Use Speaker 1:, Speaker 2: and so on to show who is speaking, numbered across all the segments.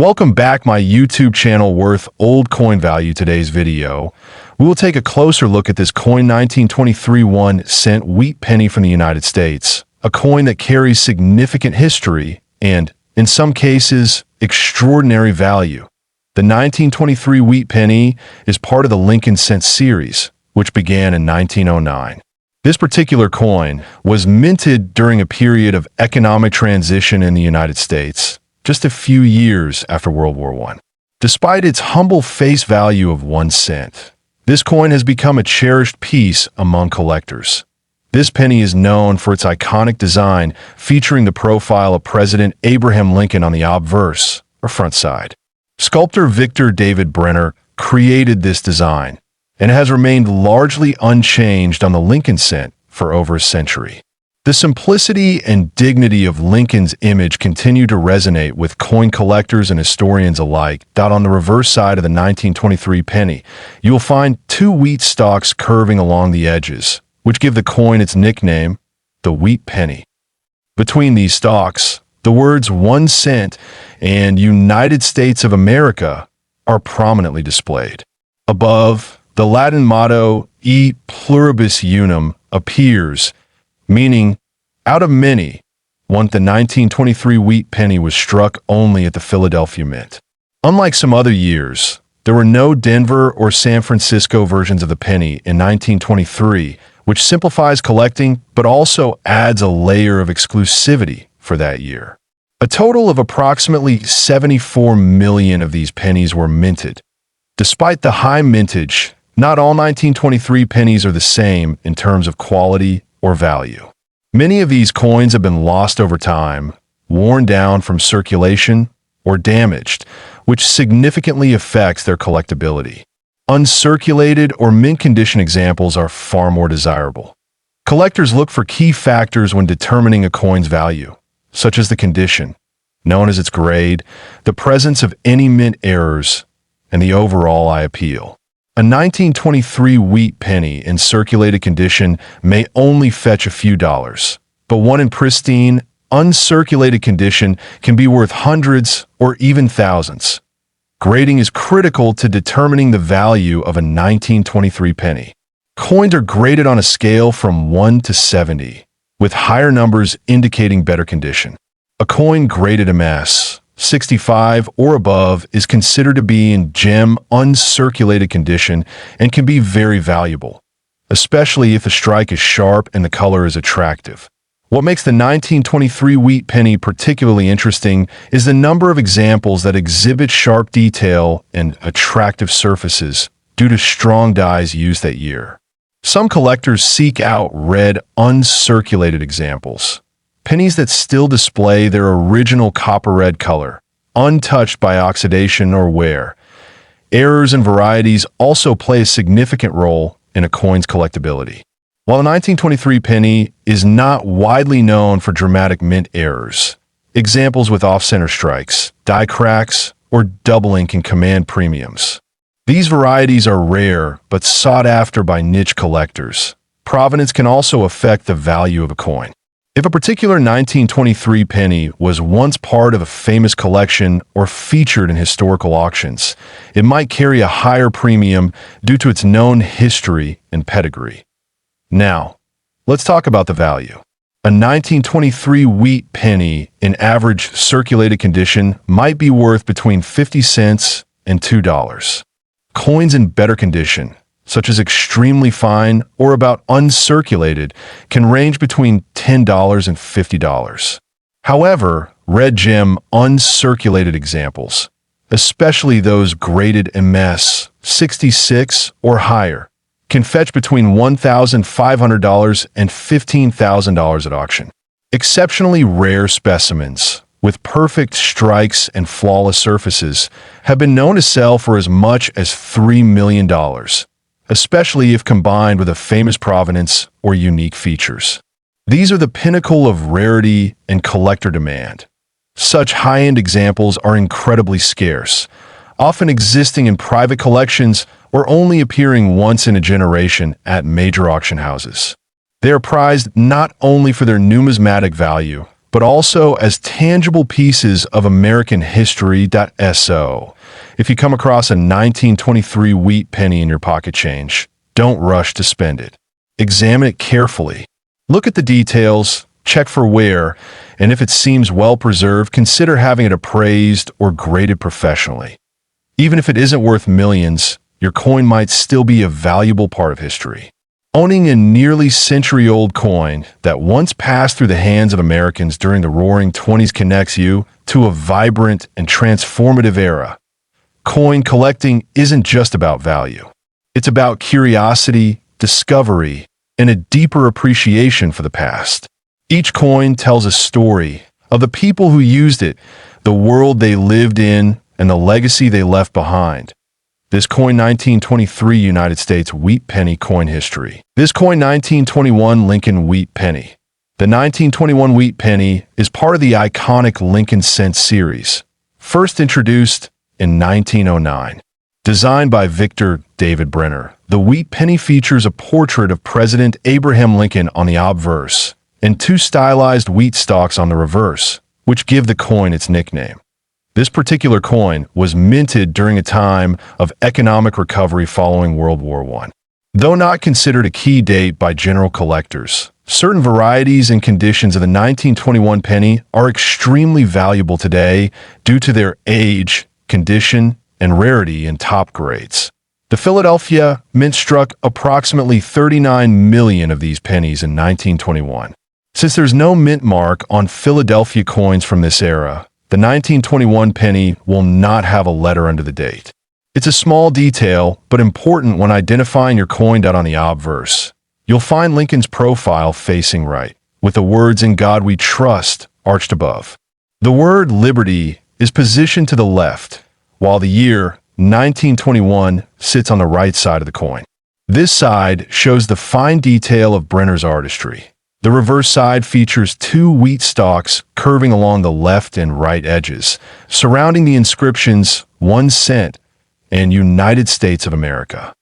Speaker 1: Welcome back my YouTube channel worth old coin value. Today's video, we will take a closer look at this coin 1923 1-cent wheat penny from the United States, a coin that carries significant history and, in some cases, extraordinary value. The 1923 wheat penny is part of the Lincoln cent series, which began in 1909. This particular coin was minted during a period of economic transition in the United States, just a few years after World War I. Despite its humble face value of 1 cent, this coin has become a cherished piece among collectors. This penny is known for its iconic design, featuring the profile of President Abraham Lincoln on the obverse, or front side. Sculptor Victor David Brenner created this design, and it has remained largely unchanged on the Lincoln cent for over a century. The simplicity and dignity of Lincoln's image continue to resonate with coin collectors and historians alike. On the reverse side of the 1923 penny, you will find two wheat stalks curving along the edges, which give the coin its nickname, the wheat penny. Between these stalks, the words 1 cent and United States of America are prominently displayed. Above, the Latin motto E pluribus unum appears, meaning, out of many. The 1923 wheat penny was struck only at the Philadelphia Mint. Unlike some other years, there were no Denver or San Francisco versions of the penny in 1923, which simplifies collecting but also adds a layer of exclusivity for that year. A total of approximately 74 million of these pennies were minted. Despite the high mintage, not all 1923 pennies are the same in terms of quality or value. Many of these coins have been lost over time, worn down from circulation, or damaged, which significantly affects their collectability. Uncirculated or mint condition examples are far more desirable. Collectors look for key factors when determining a coin's value, such as the condition, known as its grade, the presence of any mint errors, and the overall eye appeal. A 1923 wheat penny in circulated condition may only fetch a few dollars, but one in pristine, uncirculated condition can be worth hundreds or even thousands. Grading is critical to determining the value of a 1923 penny. Coins are graded on a scale from 1 to 70, with higher numbers indicating better condition. A coin graded MS 65 or above is considered to be in gem uncirculated condition and can be very valuable, especially if the strike is sharp and the color is attractive. What makes the 1923 wheat penny particularly interesting is the number of examples that exhibit sharp detail and attractive surfaces due to strong dyes used that year. Some collectors seek out red uncirculated examples, pennies that still display their original copper red color, untouched by oxidation or wear. Errors and varieties also play a significant role in a coin's collectability. While the 1923 penny is not widely known for dramatic mint errors, examples with off-center strikes, die cracks, or doubling can command premiums. These varieties are rare but sought after by niche collectors. Provenance can also affect the value of a coin. If a particular 1923 penny was once part of a famous collection or featured in historical auctions, it might carry a higher premium due to its known history and pedigree. Now, let's talk about the value. A 1923 wheat penny in average circulated condition might be worth between 50 cents and $2. Coins in better condition, such as extremely fine or about uncirculated, can range between $10 and $50. However, red gem uncirculated examples, especially those graded MS 66 or higher, can fetch between $1,500 and $15,000 at auction. Exceptionally rare specimens with perfect strikes and flawless surfaces have been known to sell for as much as $3 million. Especially if combined with a famous provenance or unique features. These are the pinnacle of rarity and collector demand. Such high-end examples are incredibly scarce, often existing in private collections or only appearing once in a generation at major auction houses. They are prized not only for their numismatic value, but also as tangible pieces of American history. If you come across a 1923 wheat penny in your pocket change, don't rush to spend it. Examine it carefully. Look at the details, check for wear, and if it seems well preserved, consider having it appraised or graded professionally. Even if it isn't worth millions, your coin might still be a valuable part of history. Owning a nearly century-old coin that once passed through the hands of Americans during the Roaring '20s connects you to a vibrant and transformative era. Coin collecting isn't just about value. It's about curiosity, discovery, and a deeper appreciation for the past. Each coin tells a story of the people who used it, the world they lived in, and the legacy they left behind. This coin 1923 United States wheat penny coin history. This coin 1921 Lincoln wheat penny. The 1921 wheat penny is part of the iconic Lincoln cent series, first introduced in 1909. Designed by Victor David Brenner, the wheat penny features a portrait of President Abraham Lincoln on the obverse and two stylized wheat stalks on the reverse, which give the coin its nickname. This particular coin was minted during a time of economic recovery following World War I. Though not considered a key date by general collectors, certain varieties and conditions of the 1921 penny are extremely valuable today due to their age, condition, and rarity in top grades. The Philadelphia Mint struck approximately 39 million of these pennies in 1921. Since there's no mint mark on Philadelphia coins from this era, the 1921 penny will not have a letter under the date. It's a small detail, but important when identifying your coin on the obverse. You'll find Lincoln's profile facing right, with the words "In God We Trust" arched above. The word "Liberty" is positioned to the left, while the year 1921 sits on the right side of the coin. This side shows the fine detail of Brenner's artistry. The reverse side features two wheat stalks curving along the left and right edges, surrounding the inscriptions 1 cent and United States of America.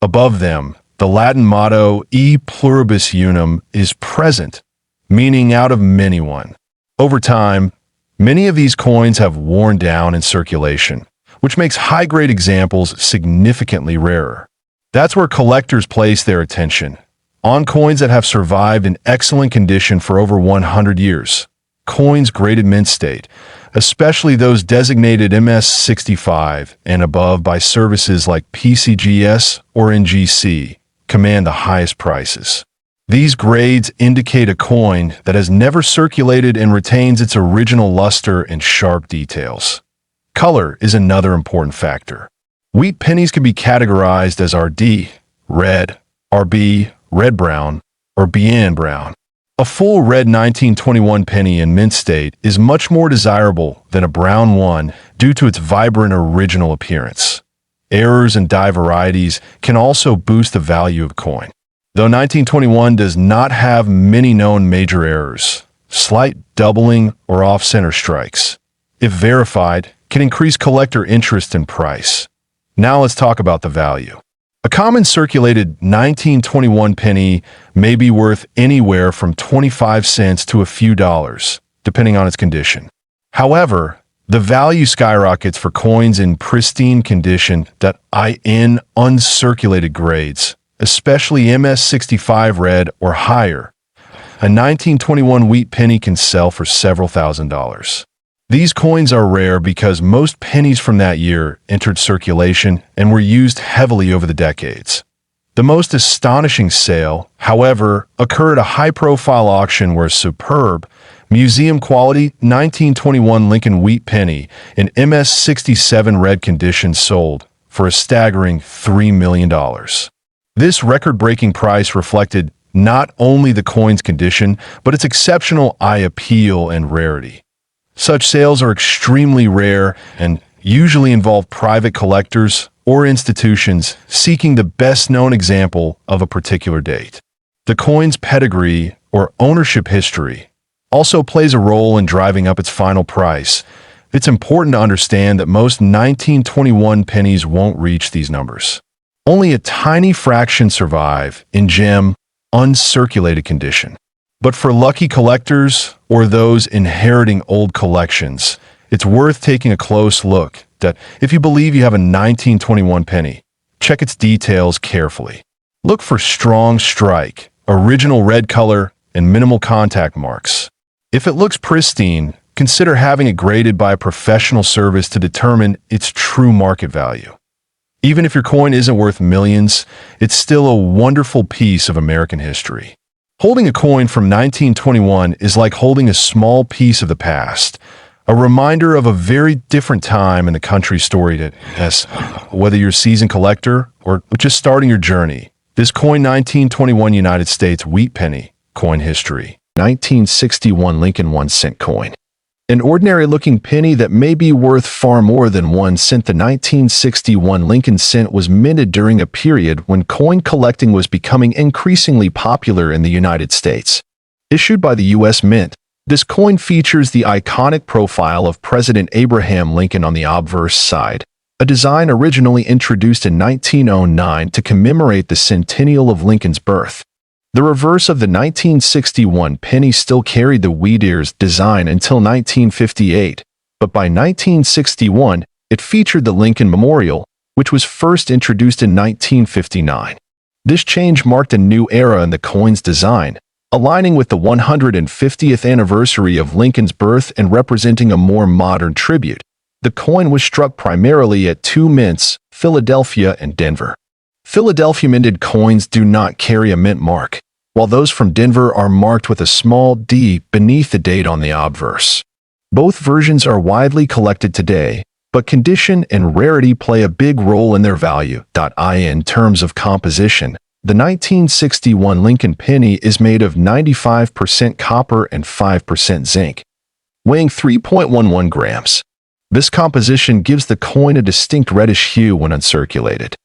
Speaker 1: Above them, the Latin motto E pluribus unum is present, meaning out of many one. Over time, many of these coins have worn down in circulation, which makes high-grade examples significantly rarer. That's where collectors place their attention, on coins that have survived in excellent condition for over 100 years. Coins graded mint state, especially those designated MS65 and above by services like PCGS or NGC, command the highest prices. These grades indicate a coin that has never circulated and retains its original luster and sharp details. Color is another important factor. Wheat pennies can be categorized as RD, red, RB, red-brown, or bien-brown. A full red 1921 penny in mint state is much more desirable than a brown one due to its vibrant original appearance. Errors and dye varieties can also boost the value of coin. Though 1921 does not have many known major errors, slight doubling or off-center strikes, if verified, can increase collector interest and price. Now let's talk about the value. A common circulated 1921 penny may be worth anywhere from 25 cents to a few dollars, depending on its condition. However, the value skyrockets for coins in pristine condition in uncirculated grades, especially MS65 red or higher. A 1921 wheat penny can sell for several $1,000s. These coins are rare because most pennies from that year entered circulation and were used heavily over the decades. The most astonishing sale, however, occurred at a high-profile auction where a superb, museum-quality 1921 Lincoln wheat penny in MS67 red condition sold for a staggering $3 million. This record-breaking price reflected not only the coin's condition, but its exceptional eye appeal and rarity. Such sales are extremely rare and usually involve private collectors or institutions seeking the best-known example of a particular date. The coin's pedigree or ownership history also plays a role in driving up its final price. It's important to understand that most 1921 pennies won't reach these numbers. Only a tiny fraction survive in gem, uncirculated condition. But for lucky collectors or those inheriting old collections, it's worth taking a close look at if you believe you have a 1921 penny. Check its details carefully. Look for strong strike, original red color, and minimal contact marks. If it looks pristine, consider having it graded by a professional service to determine its true market value. Even if your coin isn't worth millions, it's still a wonderful piece of American history. Holding a coin from 1921 is like holding a small piece of the past, a reminder of a very different time in the country's story. Whether you're a seasoned collector or just starting your journey, this coin 1921 United States wheat penny coin history. 1961 Lincoln 1-cent coin. An ordinary-looking penny that may be worth far more than 1 cent. The 1961 Lincoln cent was minted during a period when coin collecting was becoming increasingly popular in the United States. Issued by the U.S. Mint, this coin features the iconic profile of President Abraham Lincoln on the obverse side, a design originally introduced in 1909 to commemorate the centennial of Lincoln's birth. The reverse of the 1961 penny still carried the wheat ears design until 1958, but by 1961, it featured the Lincoln Memorial, which was first introduced in 1959. This change marked a new era in the coin's design, aligning with the 150th anniversary of Lincoln's birth and representing a more modern tribute. The coin was struck primarily at two mints, Philadelphia and Denver. Philadelphia minted coins do not carry a mint mark, while those from Denver are marked with a small d beneath the date on the obverse. Both versions are widely collected today, but condition and rarity play a big role in their value. In terms of composition, the 1961 Lincoln penny is made of 95% copper and 5% zinc, weighing 3.11 grams. This composition gives the coin a distinct reddish hue when uncirculated.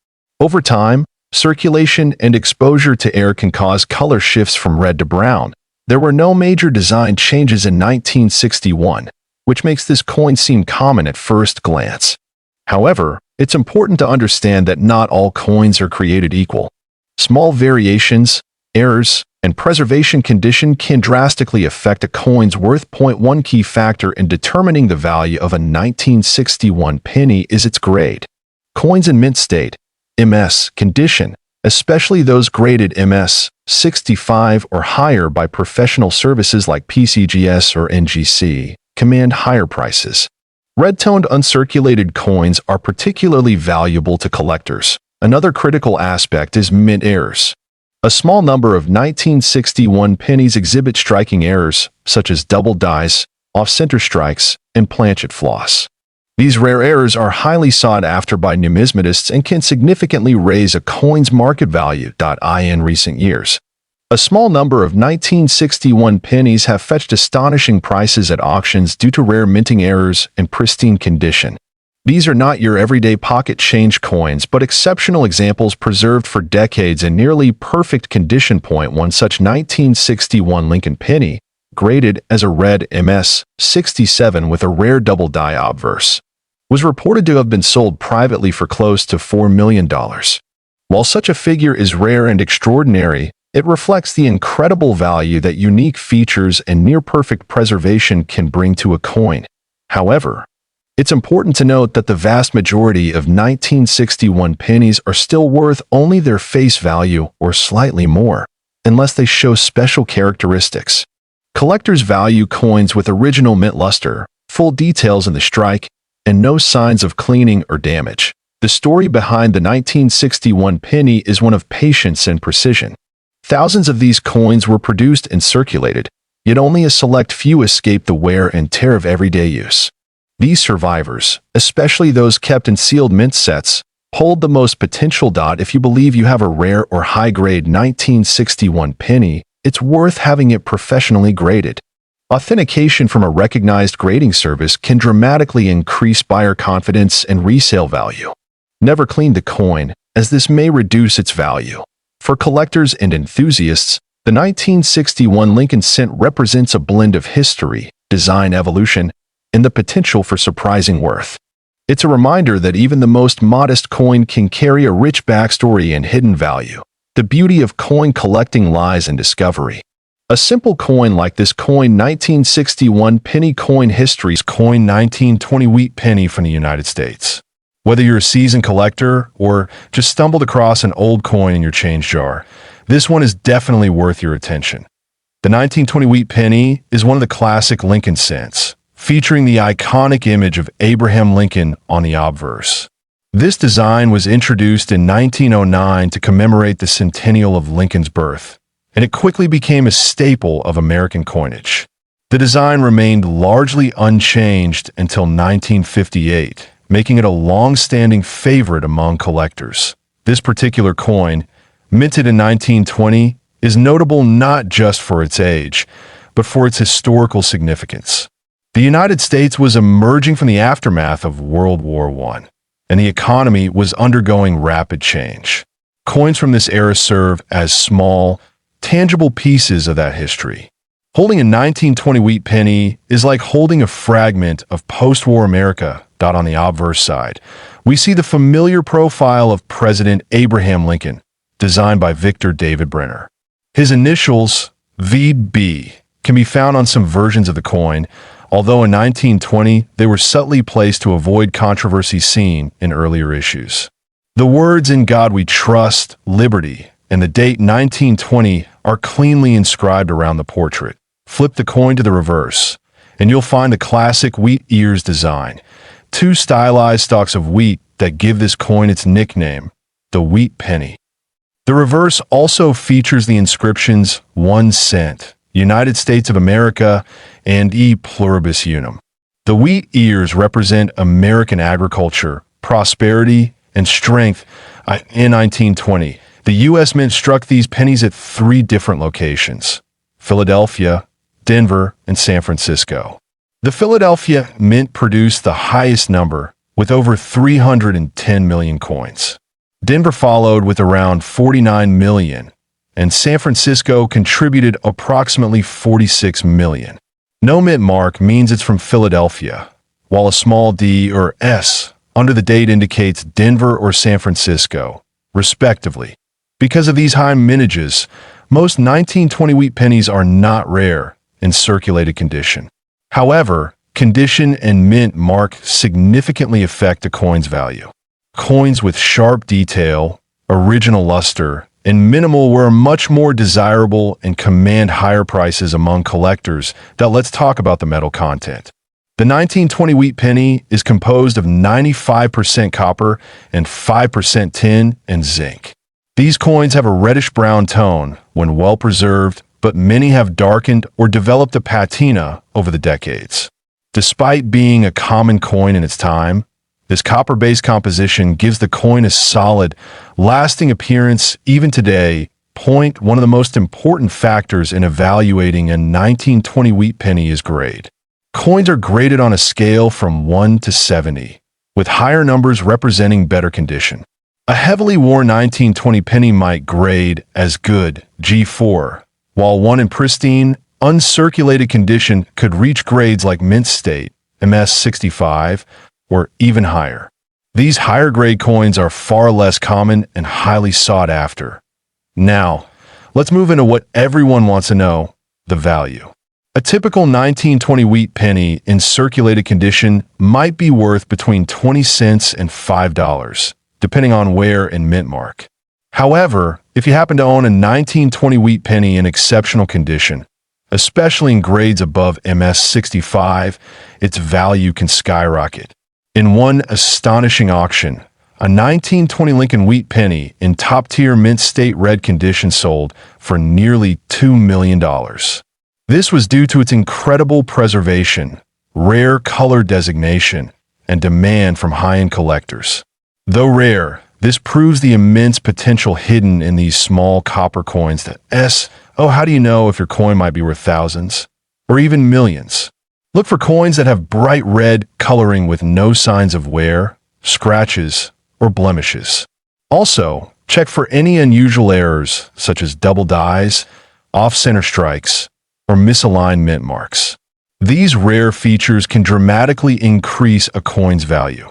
Speaker 1: Over time, circulation and exposure to air can cause color shifts from red to brown. There were no major design changes in 1961, which makes this coin seem common at first glance. However, it's important to understand that not all coins are created equal. Small variations, errors, and preservation condition can drastically affect a coin's worth. One key factor in determining the value of a 1961 penny is its grade. Coins in mint state, MS condition, especially those graded MS 65 or higher by professional services like PCGS or NGC, command higher prices. Red-toned uncirculated coins are particularly valuable to collectors. Another critical aspect is mint errors. A small number of 1961 pennies exhibit striking errors, such as double dies, off-center strikes, and planchet floss. These rare errors are highly sought after by numismatists and can significantly raise a coin's market value. In recent years, a small number of 1961 pennies have fetched astonishing prices at auctions due to rare minting errors and pristine condition. These are not your everyday pocket change coins, but exceptional examples preserved for decades in nearly perfect condition. One such 1961 Lincoln penny, graded as a red MS 67 with a rare double die obverse, was reported to have been sold privately for close to $4 million. While such a figure is rare and extraordinary, it reflects the incredible value that unique features and near-perfect preservation can bring to a coin. However, it's important to note that the vast majority of 1961 pennies are still worth only their face value or slightly more, unless they show special characteristics. Collectors value coins with original mint luster, full details in the strike, and no signs of cleaning or damage. The story behind the 1961 penny is one of patience and precision. Thousands of these coins were produced and circulated, yet only a select few escape the wear and tear of everyday use. These survivors, especially those kept in sealed mint sets, hold the most potential. If you believe you have a rare or high-grade 1961 penny, it's worth having it professionally graded. Authentication from a recognized grading service can dramatically increase buyer confidence and resale value. Never clean the coin, as this may reduce its value. For collectors and enthusiasts, the 1961 Lincoln cent represents a blend of history, design evolution, and the potential for surprising worth. It's a reminder that even the most modest coin can carry a rich backstory and hidden value. The beauty of coin collecting lies in discovery. A simple coin like this coin 1961 penny coin history's coin 1920 wheat penny from the United States. Whether you're a seasoned collector or just stumbled across an old coin in your change jar, this one is definitely worth your attention. The 1920 wheat penny is one of the classic Lincoln cents, featuring the iconic image of Abraham Lincoln on the obverse. This design was introduced in 1909 to commemorate the centennial of Lincoln's birth, and it quickly became a staple of American coinage. The design remained largely unchanged until 1958, making it a long-standing favorite among collectors. This particular coin, minted in 1920, is notable not just for its age, but for its historical significance. The United States was emerging from the aftermath of World War I, and the economy was undergoing rapid change. Coins from this era serve as small, tangible pieces of that history. Holding a 1920 wheat penny is like holding a fragment of post-war America. On the obverse side, we see the familiar profile of President Abraham Lincoln, designed by Victor David Brenner. His initials, VB, can be found on some versions of the coin, although in 1920 they were subtly placed to avoid controversy seen in earlier issues. The words "In God We Trust," "Liberty," and the date 1920 are cleanly inscribed around the portrait. Flip the coin to the reverse, and you'll find the classic wheat ears design, two stylized stalks of wheat that give this coin its nickname, the wheat penny. The reverse also features the inscriptions 1 cent, United States of America, and E pluribus unum. The wheat ears represent American agriculture, prosperity, and strength. In 1920, the U.S. Mint struck these pennies at 3 different locations: Philadelphia, Denver, and San Francisco. The Philadelphia Mint produced the highest number, with over 310 million coins. Denver followed with around 49 million, and San Francisco contributed approximately 46 million. No mint mark means it's from Philadelphia, while a small D or S under the date indicates Denver or San Francisco, respectively. Because of these high mintages, most 1920 wheat pennies are not rare in circulated condition. However, condition and mint mark significantly affect a coin's value. Coins with sharp detail, original luster, and minimal were much more desirable and command higher prices among collectors. Now let's talk about the metal content. The 1920 wheat penny is composed of 95% copper and 5% tin and zinc. These coins have a reddish-brown tone when well preserved, but many have darkened or developed a patina over the decades. Despite being a common coin in its time, this copper-based composition gives the coin a solid, lasting appearance even today. One of the most important factors in evaluating a 1920 wheat penny is grade. Coins are graded on a scale from 1 to 70, with higher numbers representing better condition. A heavily worn 1920 penny might grade as good, G4, while one in pristine, uncirculated condition could reach grades like mint state, MS65, or even higher. These higher grade coins are far less common and highly sought after. Now, let's move into what everyone wants to know, the value. A typical 1920 wheat penny in circulated condition might be worth between 20 cents and $5, depending on wear and mint mark. However, if you happen to own a 1920 wheat penny in exceptional condition, especially in grades above MS65, its value can skyrocket. In one astonishing auction, a 1920 Lincoln wheat penny in top-tier mint state red condition sold for nearly $2 million. This was due to its incredible preservation, rare color designation, and demand from high-end collectors. Though rare, this proves the immense potential hidden in these small copper coins that how do you know if your coin might be worth thousands or even millions? Look for coins that have bright red coloring with no signs of wear, scratches, or blemishes. Also, check for any unusual errors such as double dies, off-center strikes, or misaligned mint marks. These rare features can dramatically increase a coin's value.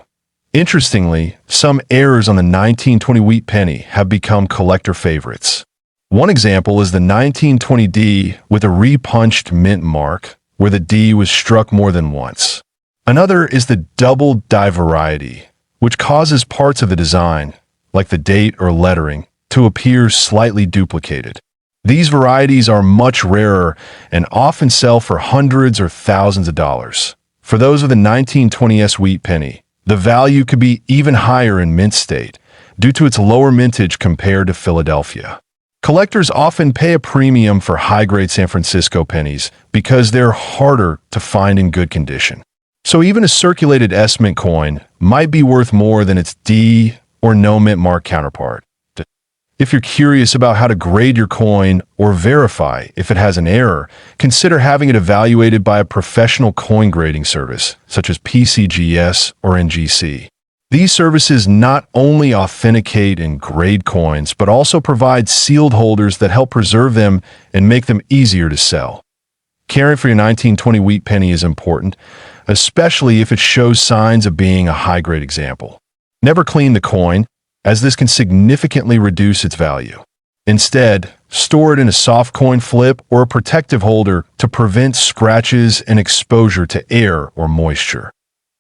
Speaker 1: Interestingly, some errors on the 1920 wheat penny have become collector favorites. One example is the 1920D with a repunched mint mark, where the D was struck more than once. Another is the double die variety, which causes parts of the design, like the date or lettering, to appear slightly duplicated. These varieties are much rarer and often sell for hundreds or thousands of dollars. For those with the 1920s wheat penny, the value could be even higher in mint state due to its lower mintage compared to Philadelphia. Collectors often pay a premium for high-grade San Francisco pennies because they're harder to find in good condition. So even a circulated S mint coin might be worth more than its D or no mint mark counterpart. If you're curious about how to grade your coin or verify if it has an error, consider having it evaluated by a professional coin grading service, such as PCGS or NGC. These services not only authenticate and grade coins, but also provide sealed holders that help preserve them and make them easier to sell. Caring for your 1920 wheat penny is important, especially if it shows signs of being a high-grade example. Never clean the coin, as this can significantly reduce its value. Instead, store it in a soft coin flip or a protective holder to prevent scratches and exposure to air or moisture.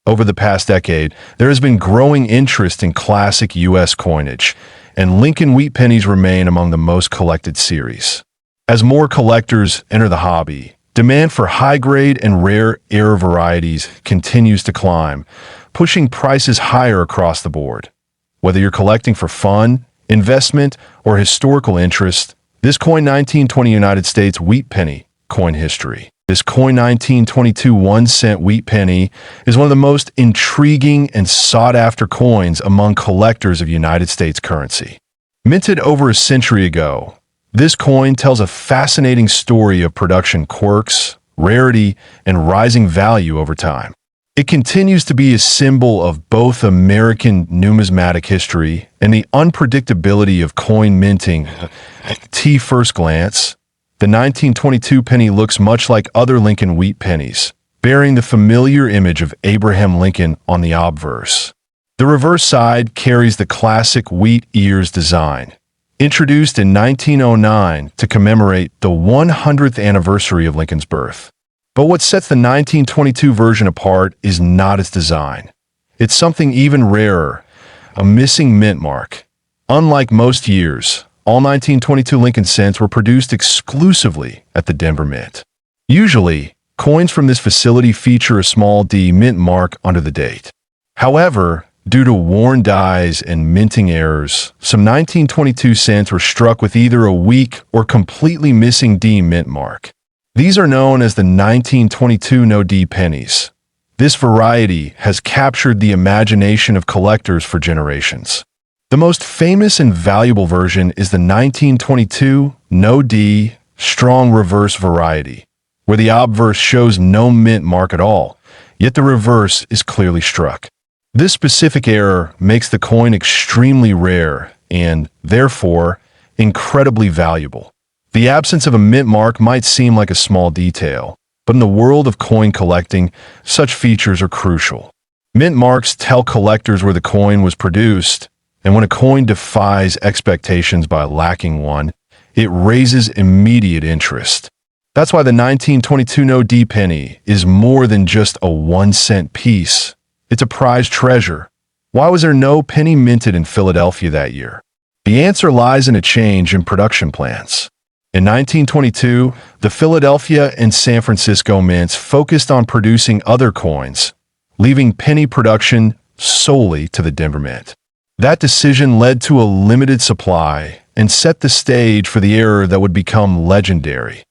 Speaker 1: Over the past decade, there has been growing interest in classic U.S. coinage, and Lincoln wheat pennies remain among the most collected series. As more collectors enter the hobby, demand for high-grade and rare error varieties continues to climb, pushing prices higher across the board. Whether you're collecting for fun, investment, or historical interest, this coin 1920 United States wheat penny coin history. This coin 1922 1-cent wheat penny is one of the most intriguing and sought-after coins among collectors of United States currency. Minted over a century ago, this coin tells a fascinating story of production quirks, rarity, and rising value over time. It continues to be a symbol of both American numismatic history and the unpredictability of coin minting. At first glance, the 1922 penny looks much like other Lincoln wheat pennies, bearing the familiar image of Abraham Lincoln on the obverse. The reverse side carries the classic wheat ears design, introduced in 1909 to commemorate the 100th anniversary of Lincoln's birth. But what sets the 1922 version apart is not its design. It's something even rarer, a missing mint mark. Unlike most years, all 1922 Lincoln cents were produced exclusively at the Denver Mint. Usually, coins from this facility feature a small D mint mark under the date. However, due to worn dies and minting errors, some 1922 cents were struck with either a weak or completely missing D mint mark. These are known as the 1922 no D pennies. This variety has captured the imagination of collectors for generations. The most famous and valuable version is the 1922 no D strong reverse variety, where the obverse shows no mint mark at all, yet the reverse is clearly struck. This specific error makes the coin extremely rare and, therefore, incredibly valuable. The absence of a mint mark might seem like a small detail, but in the world of coin collecting, such features are crucial. Mint marks tell collectors where the coin was produced, and when a coin defies expectations by lacking one, it raises immediate interest. That's why the 1922 no D penny is more than just a 1-cent piece. It's a prized treasure. Why was there no penny minted in Philadelphia that year? The answer lies in a change in production plans. In 1922, the Philadelphia and San Francisco mints focused on producing other coins, leaving penny production solely to the Denver Mint. That decision led to a limited supply and set the stage for the era that would become legendary.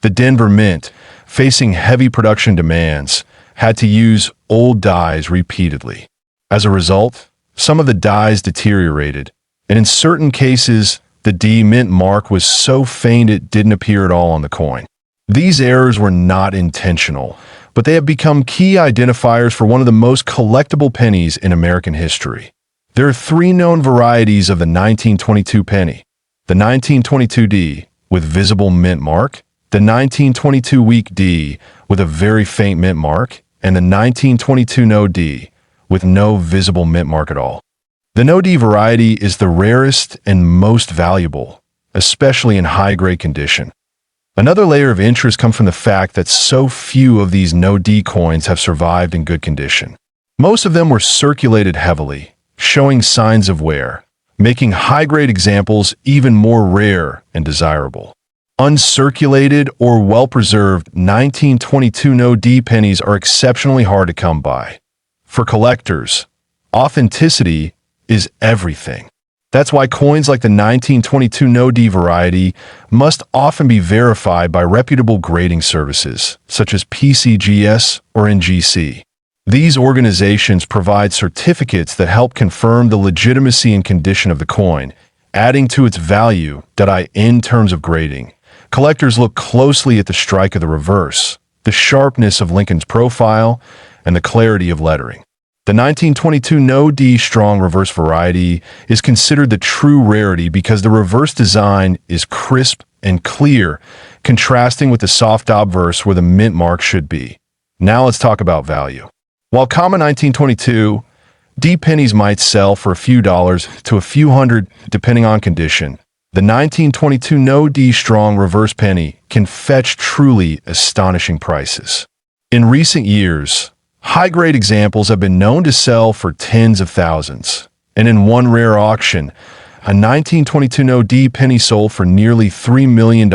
Speaker 1: The Denver Mint, facing heavy production demands, had to use old dies repeatedly. As a result, some of the dies deteriorated, and in certain cases, the D mint mark was so faint it didn't appear at all on the coin. These errors were not intentional, but they have become key identifiers for one of the most collectible pennies in American history. There are three known varieties of the 1922 penny: the 1922 D with visible mint mark, the 1922 weak D with a very faint mint mark, and the 1922 no D with no visible mint mark at all. The no D variety is the rarest and most valuable, especially in high-grade condition. Another layer of interest comes from the fact that so few of these no-D coins have survived in good condition. Most of them were circulated heavily, showing signs of wear, making high-grade examples even more rare and desirable. Uncirculated or well-preserved 1922 no-D pennies are exceptionally hard to come by. For collectors, authenticity is everything. That's why coins like the 1922 no-D variety must often be verified by reputable grading services, such as PCGS or NGC. These organizations provide certificates that help confirm the legitimacy and condition of the coin, adding to its value in terms of grading. Collectors look closely at the strike of the reverse, the sharpness of Lincoln's profile, and the clarity of lettering. The 1922 no-D strong reverse variety is considered the true rarity because the reverse design is crisp and clear, contrasting with the soft obverse where the mint mark should be. Now let's talk about value. While common 1922 D pennies might sell for a few dollars to a few hundred depending on condition, the 1922 no-D strong reverse penny can fetch truly astonishing prices. In recent years, high-grade examples have been known to sell for tens of thousands, and in one rare auction, a 1922 no-D penny sold for nearly $3 million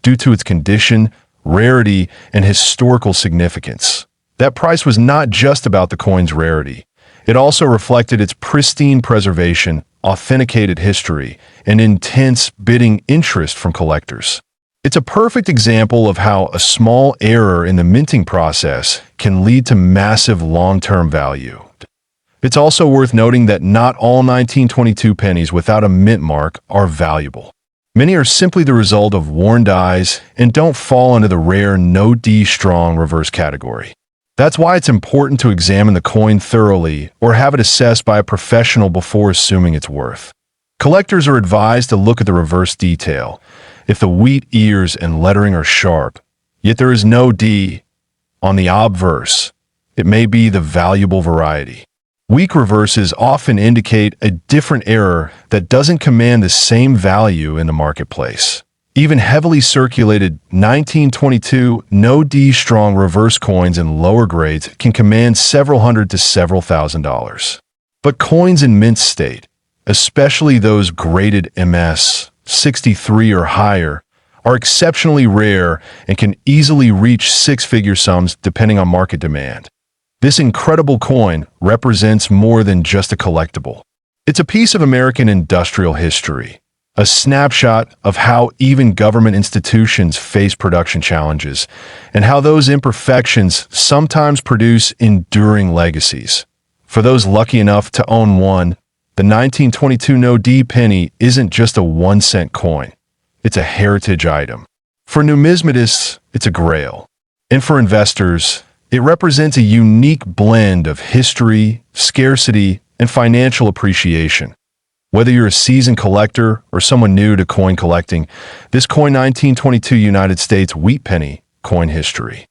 Speaker 1: due to its condition, rarity, and historical significance. That price was not just about the coin's rarity. It also reflected its pristine preservation, authenticated history, and intense bidding interest from collectors. It's a perfect example of how a small error in the minting process can lead to massive long-term value. It's also worth noting that not all 1922 pennies without a mint mark are valuable. Many are simply the result of worn dies and don't fall into the rare no-D strong reverse category. That's why it's important to examine the coin thoroughly or have it assessed by a professional before assuming its worth. Collectors are advised to look at the reverse detail. If the wheat ears and lettering are sharp, yet there is no D on the obverse, it may be the valuable variety. Weak reverses often indicate a different error that doesn't command the same value in the marketplace. Even heavily circulated 1922 no-D strong reverse coins in lower grades can command several hundred to several $1,000s. But coins in mint state, especially those graded MS 63 or higher, are exceptionally rare and can easily reach six-figure sums depending on market demand. This incredible coin represents more than just a collectible. It's a piece of American industrial history, a snapshot of how even government institutions face production challenges, and how those imperfections sometimes produce enduring legacies. For those lucky enough to own one, the 1922 no-D penny isn't just a 1-cent coin. It's a heritage item. For numismatists, it's a grail. And for investors, it represents a unique blend of history, scarcity, and financial appreciation. Whether you're a seasoned collector or someone new to coin collecting, this coin 1922 United States wheat penny coin history